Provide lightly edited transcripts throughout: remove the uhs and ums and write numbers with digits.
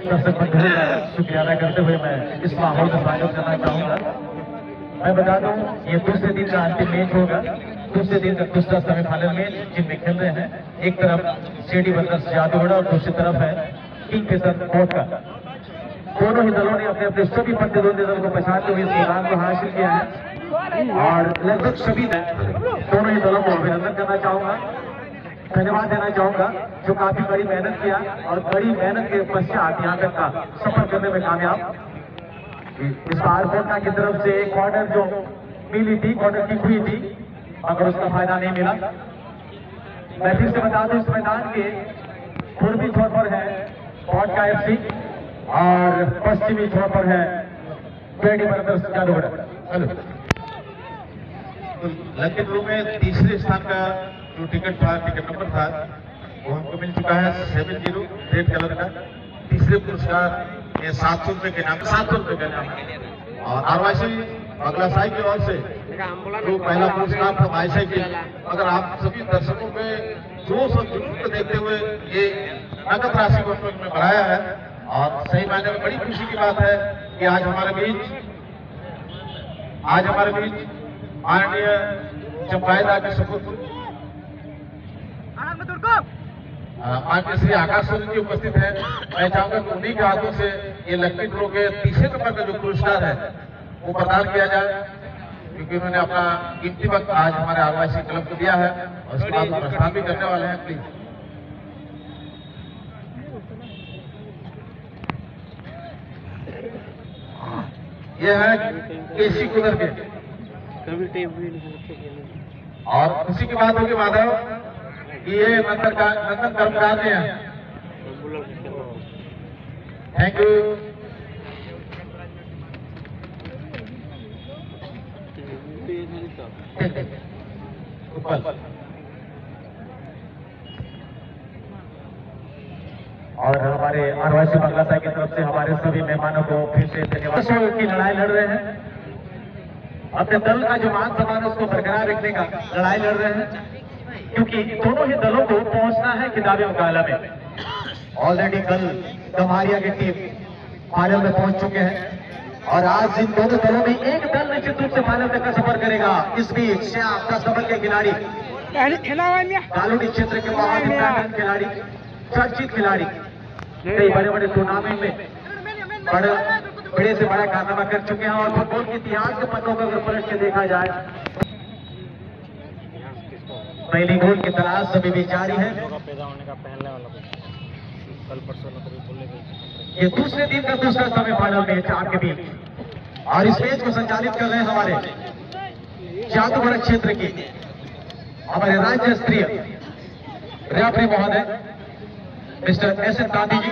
दर्शक बंधुओं का शुक्रिया अदा करते हुए मैं इस माहौल का स्वागत करना चाहूंगा। मैं बता दूं ये दूसरे दिन का अंतिम मैच होगा, दूसरे दिन का दूसरा सेमीफाइनल मैच जिनमें खेल रहे हैं। एक तरफ जेडी ब्रदर्स जादूगढ़ और दूसरी तरफ है किंगफिशर कोटा। दोनों ही दलों ने अपने अपने सभी प्रतिद्वंदी दल को पहचानते हुए इस मैदान को हासिल किया है और लगभग सभी ने दोनों ही दलों को अभिनंदन करना चाहूंगा, धन्यवाद देना चाहूंगा जो काफी बड़ी मेहनत किया और बड़ी मेहनत के पश्चात यहाँ तक का सफर करने में कामयाब। इस बार कोटा की तरफ से एक ऑर्डर जो मिली थी, ऑर्डर की हुई थी, मगर उसका फायदा नहीं मिला। मैं फिर से बता दूं इस मैदान के पूर्वी छोर पर है कोटा FC और पश्चिमी छोर पर है जेडी ब्रदर्स जादूगढ़। लखनऊ में तीसरे स्थान का जो टिकट था, टिकट नंबर था, वो हमको मिल चुका है 70 रेड कलर का। तीसरे पुरस्कार ये 700 रुपए के नाम, 700 रुपए का नाम है। और आरवासी अगला साई की ओर से जो पहला पुरस्कार था वाईसाई की, अगर आप सभी दर्शकों के जोश और जुनून को देखते हुए ये नगद राशि को में बढ़ाया है। और सही मायने में बड़ी खुशी की बात है कि आज हमारे बीच माननीय चंपाईदा के सपूत माननीय श्री आकाश जी उपस्थित है। मैं चाहूंगा कि उन्हीं के हाथों से ये लक्ष्मी ड्रो के तीसरे नंबर का जो पुरस्कार है वो प्रदान किया जाए, क्योंकि उन्होंने अपना कीमती वक्त आज हमारे आदिवासी क्लब को दिया है और उसके बाद प्रस्थान भी करने वाले हैं। प्लीज ये है केसी कुदर के और खुशी की बात होगी माधव कि ये नंदन कर्मकार हैं। Thank you. और हमारे आदिवासी बांग्लादेश की तरफ से हमारे सभी मेहमानों को फिर से धन्यवाद। की लड़ाई लड़ रहे हैं, अपने दल का जो मान सम्मान उसको बरकरार रखने का लड़ाई लड़ रहे हैं, क्योंकि दोनों ही दलों को पहुंचना है खिताबी मुकाबला में। ऑलरेडी कल गम्हारिया की टीम फाइनल में पहुंच चुके हैं और आज इन दोनों दलों में एक दल निश्चित रूप से फाइनल तक का सफर करेगा। इस बीच श्याम 10 नंबर के खिलाड़ी, कालोनी क्षेत्र के बहुत खिलाड़ी, चर्चित खिलाड़ी, कई बड़े बड़े टूर्नामेंट में बड़े से बड़ा कारनामा कर चुके हैं और फुटबॉल के इतिहास के पन्नों को अगर पलट के देखा जाए, पहली गोल की तलाश अभी भी जारी है। ये दूसरे दिन का दूसरा सेमीफाइनल मैच आपके बीच और इस मैच को संचालित कर रहे हैं हमारे जादूगढ़ क्षेत्र की हमारे राज्य स्तरीय रेफरी महोदय मिस्टर एस गांधी जी।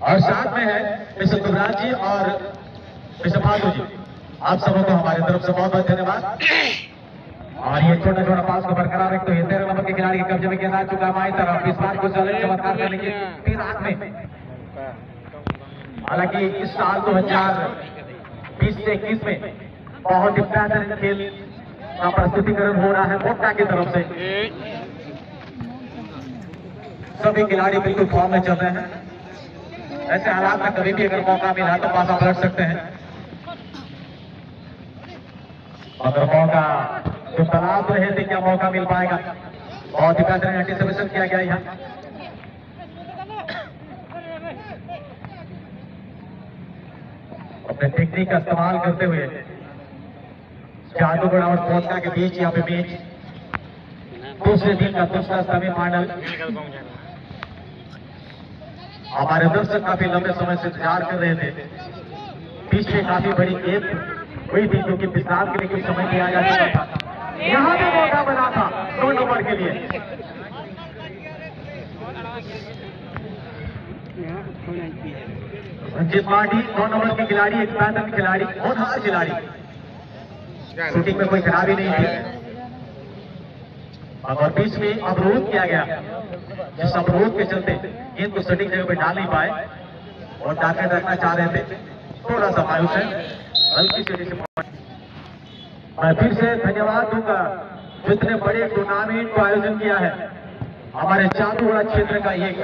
और साथ में है मिस्टर दुबराज जी और मिस्टर फालू जी। आप सबों को हमारी तरफ से बहुत बहुत धन्यवाद। और ये छोटा छोटा पास को बरकरार रखते हुए 13 नंबर के खिलाड़ी के कब्जे में गेंद आ चुका हमारी तरफ। इस बार को चमत्कार करने की 3 आंख में, हालांकि इस साल 2020 से 21 में बहुत ही बेहतरीन खेल का प्रस्तुतिकरण हो रहा है कोटा की तरफ से। सभी खिलाड़ी बिल्कुल फॉर्म में चल रहे हैं। ऐसे हालात में कभी भी अगर मौका मिला तो पासा पलट सकते हैं, अगर मौका जो तलाश रहे थे क्या मौका मिल पाएगा। बहुत ही बेहतरीन एंटीसिपेशन किया गया यहाँ। अपने टेक्निक का इस्तेमाल करते हुए जादूगढ़ और कोटा के बीच यहाँ पे मैच दूसरे दिन का दूसरा सेमीफाइनल। हमारे दर्शक काफी लंबे समय से इंतजार कर रहे थे। बीच में काफी बड़ी गेंद हुई थी क्योंकि विश्राम के लिए कुछ समय दिया जा चुका था। यहाँ पे मौका बना था 2 नंबर के लिए। रंजीत मांडी 2 नंबर के खिलाड़ी, एक बेहतरीन खिलाड़ी, होनहार खिलाड़ी, शूटिंग में कोई खराबी नहीं थी और बीच में अवरोध किया गया, जिस अवरोध के चलते गेंद को सटीक जगह पे डाल नहीं पाए और टारगेट रखना चाह रहे थे। थोड़ा सा मायूस है, हल्की से डिसअपॉइंट। मैं फिर से धन्यवाद दूंगा जितने बड़े टूर्नामेंट को आयोजन किया है हमारे जादूगढ़ा क्षेत्र का एक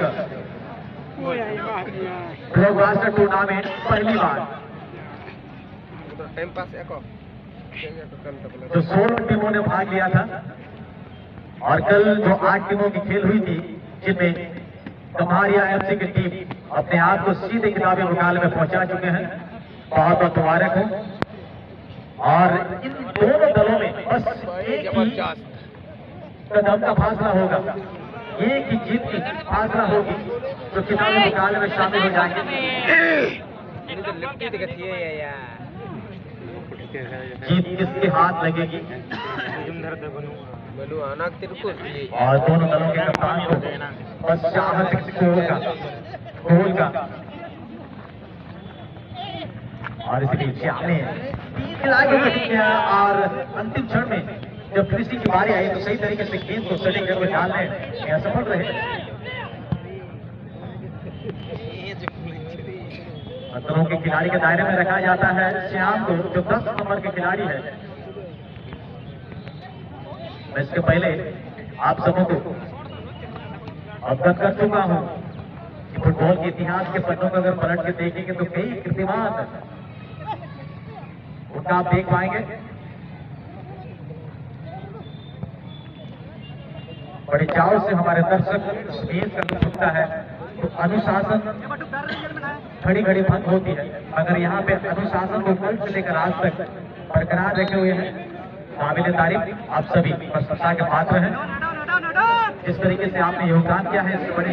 ब्लॉकबस्टर टूर्नामेंट पहली बार जो 16 टीमों ने भाग लिया था और कल जो 8 टीमों की खेल हुई थी जिनमें कमारिया एफसी की टीम अपने आप को सीधे किताबी मुकाबले में पहुंचा चुके हैं। बहुत बहुत मुबारक हो। और इन दोनों दलों में बस एक ही कदम का फासला होगा, एक ही जीत की फासला होगी जो किताबी मुकाबले में शामिल हो जाएंगे। जीत किसके हाथ लगेगी और दोनों दलों के कप्तान को बस चाहत गोल का और इसलिए चाहने और अंतिम क्षण में जब किसी की बारी आई तो सही तरीके से गेंद को सटीक जगह डालने में असफल रहे। पत्थरों के खिलाड़ी के दायरे में रखा जाता है श्याम को, जो 10 नंबर के खिलाड़ी है। मैं इसके पहले आप सबों को अवगत कर चुका हूं कि फुटबॉल के इतिहास के पन्नों को अगर पलट के देखेंगे तो कई कीर्तिमान उनका आप देख पाएंगे। बड़े चाव से हमारे दर्शक स्पेस कर सकता है तो अनुशासन घड़ी घड़ी भंग होती है, मगर यहाँ पे अनुशासन को कल से लेकर आज तक बरकरार रखे हुए हैं। काबिल तारीफ आप सभी प्रशंसा के पात्र हैं। जिस तरीके से आपने योगदान किया है इससे बड़ी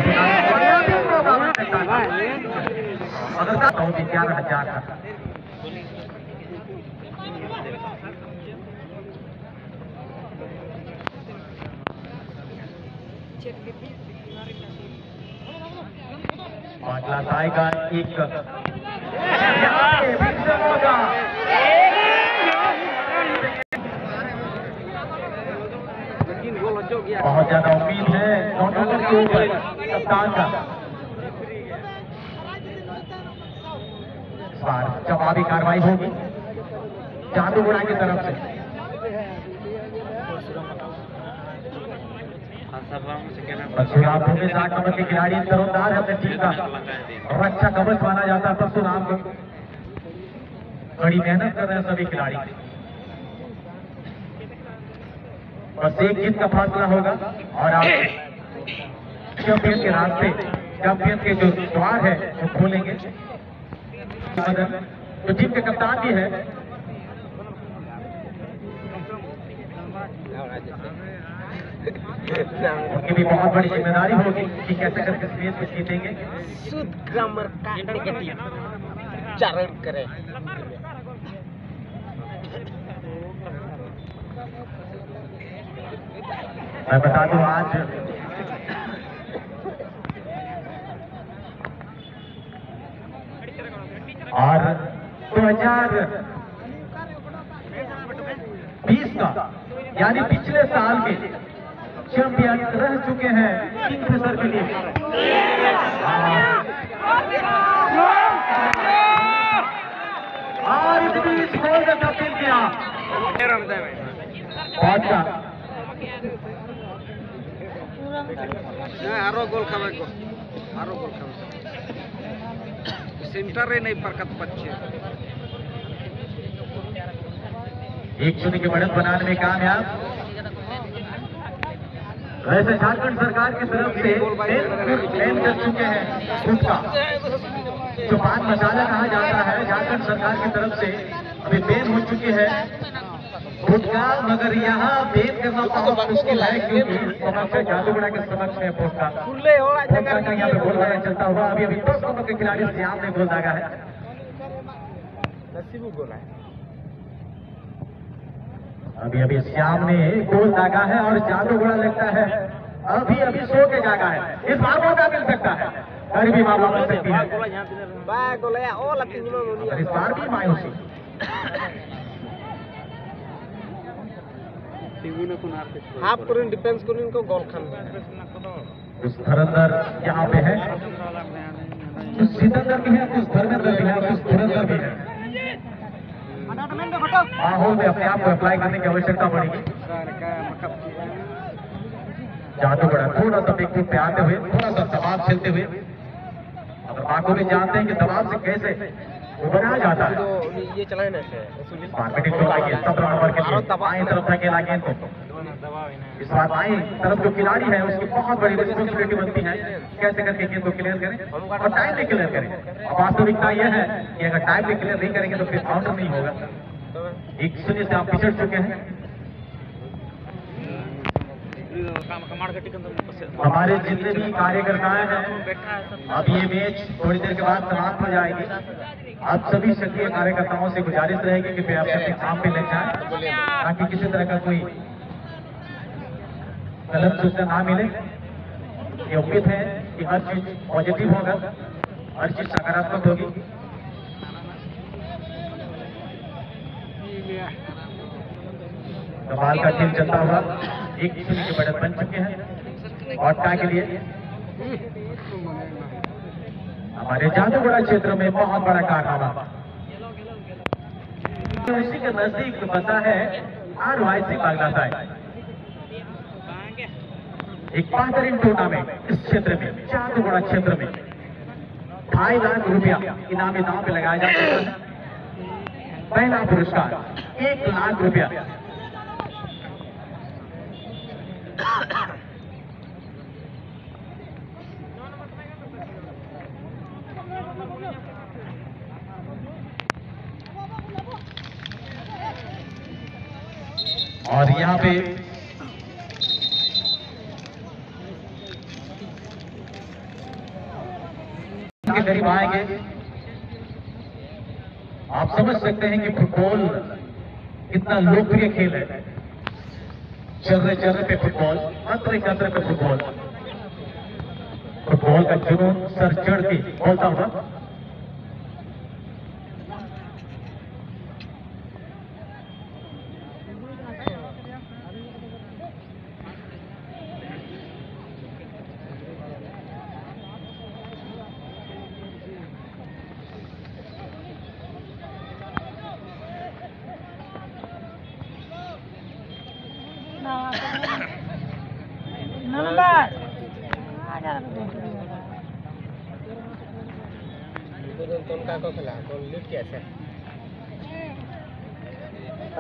11,000 का पाटला साई का एक बहुत ज्यादा उम्मीद है दोनों के ऊपर कप्तान का। इस बार जवाबी कार्रवाई होगी जादूगढ़ा की तरफ से। परशुराम भूमि 8 नंबर के खिलाड़ी तरोतार है अपने टीम का रक्षा कवच माना जाता है। परशुराम को बड़ी मेहनत कर रहे हैं सभी खिलाड़ी। बस एक जीत का फासला होगा और आप चैंपियन के रास्ते, चैंपियन के जो द्वार है वो खोलेंगे। तो टीम के कप्तान भी है, उनकी भी बहुत बड़ी जिम्मेदारी होगी कि कैसे करके इस मैच को जीतेंगे। शुद्ध ग्रामर का चरण करें। मैं बता दूं आज और 2020 का यानी पिछले साल के चैंपियन रह चुके हैं किंगफिशर के लिए। और इस बीच गोल का तब्दील किया आरो गोल खावे को आरो गोल खावे सेंटर रे नहीं परकत पच्चे 1-0 की बढ़त बनाने में कामयाब। वैसे झारखंड सरकार की तरफ से बैन कर चुके हैं गुटखा, जो पान मसाला कहा जाता है, झारखंड सरकार की तरफ से अभी बैन हो चुकी है गुटखा, मगर यहाँ बैन करना बहुत मुश्किल है क्योंकि समक्ष जादूगढ़ा के समक्ष है गुटखा का यहाँ पे गोल दागा चलता हुआ। अभी 10 नंबर के खिलाड़ी श्याम ने गोल दागा है। अभी श्याम ने गोल दागा है और जादूगढ़ा लगता है अभी सो के जागा है। इस बार मौका मिल सकता है, फिर भी मामला बन सकती है। इस बार भी मायूसी हाफ करें डिफेंस करें इनको गोल खान कुछ धुरंधर यहाँ पे है, कुछ सिकंदर भी है, कुछ धर्मेंद्र भी है, कुछ धुरंधर भी है। माहौल में अपने आप को अप्लाई करने की आवश्यकता पड़ेगी। जादूगढ़ थोड़ा सा बिग फुट पे आते हुए, थोड़ा सा दबाव खेलते हुए, और बाकी भी जानते हैं कि दबाव से कैसे उबरा जाता है। तो ये चलाए ना से मार्केटिंग तो आगे 17 नंबर के लिए बाएं तरफ धकेला गेंद को। इस बार बाएं तरफ जो खिलाड़ी है उसकी बहुत बड़ी रिस्पॉन्सिबिलिटी बनती है कैसे करके गेंद को क्लियर करें और टाइम में क्लियर करें। और वास्तविकता यह है कि अगर टाइम में क्लियर नहीं करेंगे तो फिर आउट नहीं होगा। 1-0 से आप पिछड़ चुके हैं। हमारे जितने भी कार्यकर्ताएं हैं, अब ये मैच थोड़ी देर के बाद समाप्त हो जाएगी। आप सभी सक्रिय कार्यकर्ताओं से गुजारिश रहेगी कि वे अपने काम पे लग जाएं ताकि किसी तरह का कोई गलत सूचना ना मिले। ये उम्मीद है कि हर चीज पॉजिटिव होगा, हर चीज सकारात्मक होगी। कमाल का खेल चलता हुआ 1-0 की बढ़त बन चुके हैं। और क्या के लिए हमारे जादूगढ़ क्षेत्र में बहुत बड़ा कारनामा उसी के नजदीक बसा है RYC बागलासाय। एक बेहतरीन टूर्नामेंट इस क्षेत्र में, जादूगढ़ क्षेत्र में 2.5 लाख रुपया इनामी दांव पे लगाया जा सकता है। पहला पुरस्कार 1 लाख रुपया। और यहाँ पे के करीब आएंगे। आप समझ सकते हैं कि फुटबॉल कितना लोकप्रिय खेल है। चर्रे पे फुटबॉल, कतरे पे फुटबॉल, फुटबॉल का जुनून सर चढ़ के बोलता हुआ।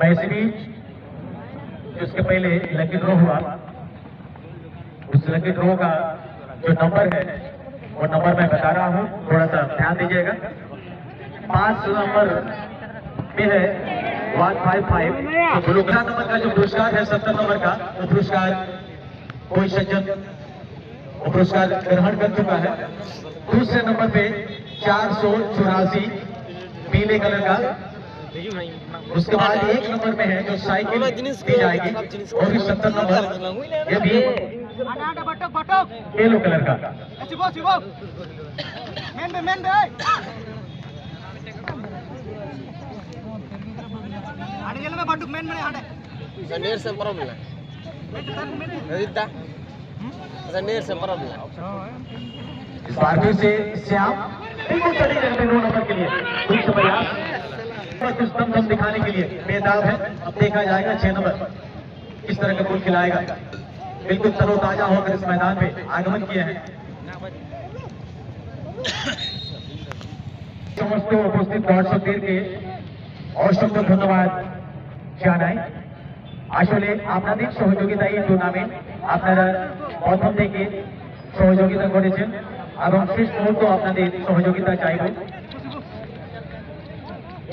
इसी बीच उसके पहले लकी ड्रॉ हुआ, उस लकी ड्रॉ का जो नंबर है वो नंबर मैं बता रहा हूँ, थोड़ा सा ध्यान दीजिएगा। 5 नंबर पे है 155। तो दूसरा नंबर का जो पुरस्कार है 70 नंबर का, वो पुरस्कार कोई सज्जन वो पुरस्कार ग्रहण कर चुका है। दूसरे नंबर पे 484 पीले कलर का। उसके बाद 1 नंबर में है जो साइकिल दी जाएगी, वो भी 70 नंबर, ये भी येलो कलर का। इस बार फिर से श्याम बिल्कुल सही रहते 9 नंबर के लिए कुछ प्रयास कुछ दम दिखाने के लिए बेताब है। अब देखा जाएगा 6 नंबर किस तरह का गोल खिलाएगा। बिल्कुल तरोताजा होकर इस मैदान में आगमन किए हैं। समस्त उपस्थित दर्शकদের के অসংখ্য ধন্যবাদ জানাই। আসলে আপনাদের সহযোগিতায় এই টুর্নামেন্ট আপনারা প্রথম থেকে সহযোগিতা করেছেন এবং শেষ মুহূর্তে আপনাদের সহযোগিতা চাইব।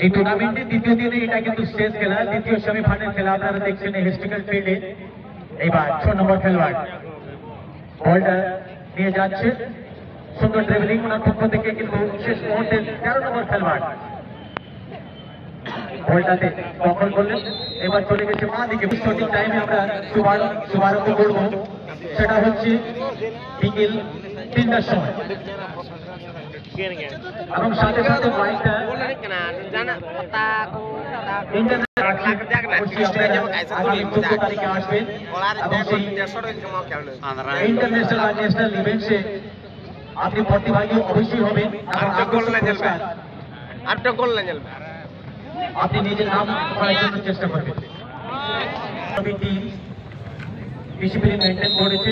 এই টুর্নামেন্টের দ্বিতীয় দিনে এটা কিন্তু শেষ খেলা, দ্বিতীয় সেমিফাইনাল খেলা আপনারা দেখছেন হিস্ট্রিক্যাল ফিল্ডে। এইবার 6 নম্বর খেলোয়াড় বলটা নিয়ে যাচ্ছে, সুন্দর ড্রিবলিং ওনার পক্ষ থেকে, কিন্তু শেষ মুহূর্তে 13 নম্বর খেলোয়াড় বলটাতে দখল করলেন। এবার চলে গেছে মা দিকে। সঠিক টাইমে আমরা শুভারম্ভ করবো, সেটা হচ্ছে বিকেল 3টার সময়। এবং সাথে সাথে বাইকটা তারিখে আসবে এবং সেই ইন্টারন্যাশনাল আর ন্যাশনাল ইভেন্টসে আপনি প্রতিভাগী অবশ্যই হবেন। আপনি নিজের নাম করার জন্য চেষ্টা করবেন। ডিসিপ্লিন মেনটেন করেছে।